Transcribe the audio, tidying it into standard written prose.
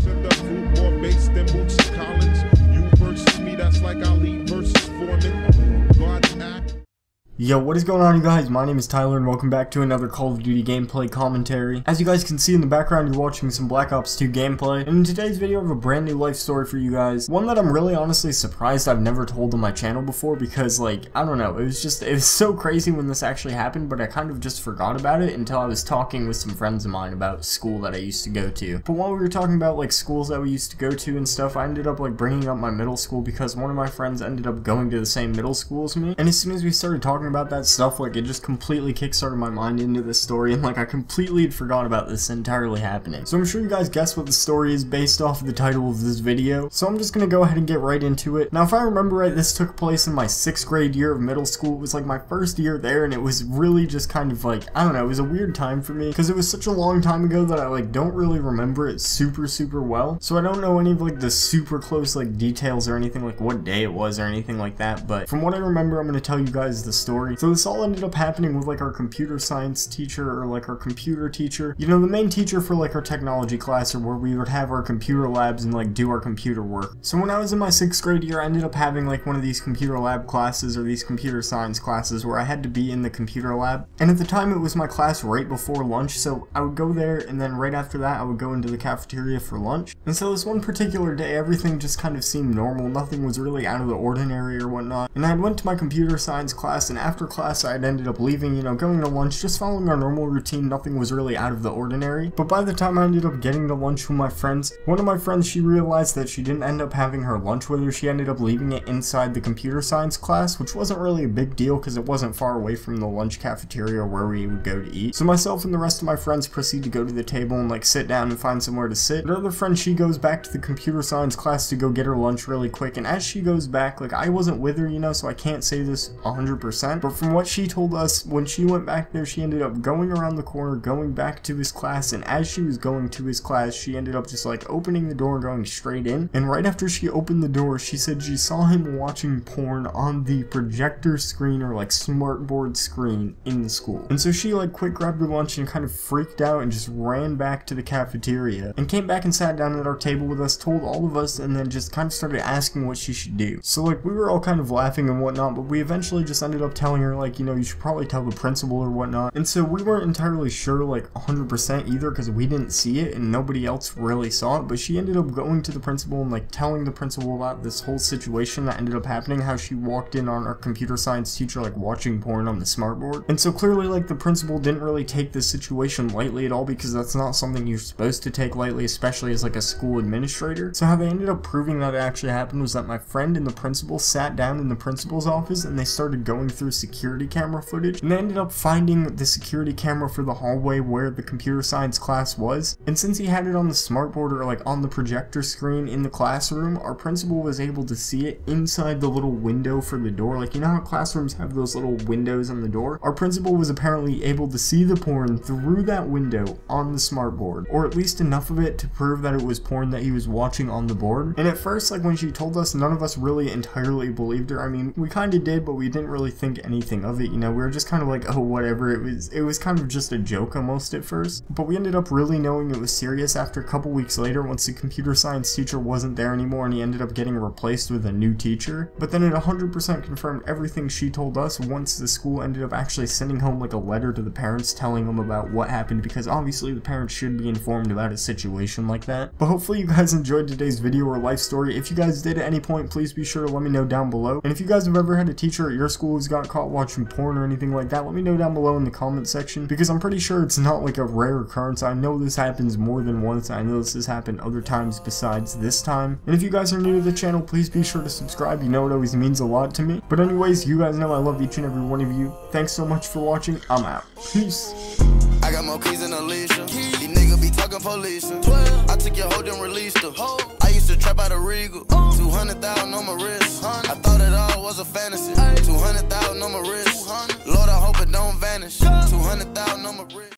to the fruit, more bass than Bootsy Collins. You versus me, that's like Ali versus Foreman. God's act. Yo, what is going on, you guys? My name is Tyler and welcome back to another Call of Duty gameplay commentary. As you guys can see in the background, you're watching some Black Ops 2 gameplay, and in today's video I have a brand new life story for you guys. One that I'm really honestly surprised I've never told on my channel before because, like, I don't know, it was so crazy when this actually happened, but I kind of just forgot about it until I was talking with some friends of mine about school that I used to go to. But while we were talking about, like, schools that we used to go to and stuff, I ended up, like, bringing up my middle school because one of my friends ended up going to the same middle school as me, and as soon as we started talking about that stuff, like, it just completely kickstarted my mind into this story, and like I completely had forgot about this entirely happening. So I'm sure you guys guessed what the story is based off of the title of this video, so I'm just gonna go ahead and get right into it. Now, if I remember right, this took place in my 6th grade year of middle school. It was like my first year there, and it was really just kind of like, I don't know, it was a weird time for me because it was such a long time ago that I like don't really remember it super well. So I don't know any of like the super close like details or anything like what day it was or anything like that, but from what I remember, I'm gonna tell you guys the story. So this all ended up happening with like our computer science teacher, or like our computer teacher, you know, the main teacher for like our technology class, or where we would have our computer labs and like do our computer work. So when I was in my 6th grade year, I ended up having like one of these computer lab classes, or these computer science classes, where I had to be in the computer lab, and at the time it was my class right before lunch, so I would go there, and then right after that I would go into the cafeteria for lunch. And so this one particular day, everything just kind of seemed normal, nothing was really out of the ordinary or whatnot, and I went to my computer science class, and after class I ended up leaving, you know, going to lunch, just following our normal routine. Nothing was really out of the ordinary. But by the time I ended up getting to lunch with my friends, one of my friends, she realized that she didn't end up having her lunch with her. She ended up leaving it inside the computer science class, which wasn't really a big deal because it wasn't far away from the lunch cafeteria where we would go to eat. So myself and the rest of my friends proceed to go to the table and like sit down and find somewhere to sit. The other friend, she goes back to the computer science class to go get her lunch really quick, and as she goes back, like, I wasn't with her, you know, so I can't say this 100%, but from what she told us, when she went back there, she ended up going around the corner, going back to his class, and as she was going to his class, she ended up just like opening the door and going straight in. And right after she opened the door, she said she saw him watching porn on the projector screen, or like smartboard screen in the school. And so she like quick grabbed her lunch and kind of freaked out and just ran back to the cafeteria and came back and sat down at our table with us, told all of us, and then just kind of started asking what she should do. So like we were all kind of laughing and whatnot, but we eventually just ended up telling her, like, you know, you should probably tell the principal or whatnot. And so we weren't entirely sure like 100% either because we didn't see it and nobody else really saw it, but she ended up going to the principal and like telling the principal about this whole situation that ended up happening, how she walked in on our computer science teacher like watching porn on the smartboard. And so clearly like the principal didn't really take this situation lightly at all, because that's not something you're supposed to take lightly, especially as like a school administrator. So how they ended up proving that it actually happened was that my friend and the principal sat down in the principal's office and they started going through security camera footage, and they ended up finding the security camera for the hallway where the computer science class was. And since he had it on the smartboard, or like on the projector screen in the classroom, our principal was able to see it inside the little window for the door. Like, you know how classrooms have those little windows on the door? Our principal was apparently able to see the porn through that window on the smartboard, or at least enough of it to prove that it was porn that he was watching on the board. And at first, like, when she told us, none of us really entirely believed her. I mean, we kind of did, but we didn't really think anything of it, you know? We were just kind of like, oh, whatever. It was kind of just a joke almost at first, but we ended up really knowing it was serious after a couple weeks later, once the computer science teacher wasn't there anymore and he ended up getting replaced with a new teacher. But then it 100% confirmed everything she told us once the school ended up actually sending home like a letter to the parents telling them about what happened, because obviously the parents should be informed about a situation like that. But hopefully you guys enjoyed today's video or life story. If you guys did at any point, please be sure to let me know down below. And if you guys have ever had a teacher at your school who's got caught watching porn or anything like that, let me know down below in the comment section, because I'm pretty sure it's not like a rare occurrence. I know this happens more than once. I know this has happened other times besides this time. And if you guys are new to the channel, please be sure to subscribe. You know it always means a lot to me. But anyways, you guys know I love each and every one of you. Thanks so much for watching. I'm out. Peace. I got more keys than Alicia. These niggas be talking police. I took your hoe and released her. I used to trap out a Regal. 200,000 on my wrist. I thought it all was a fantasy. 200,000 on my wrist. Lord, I hope it don't vanish. 200,000 on my wrist.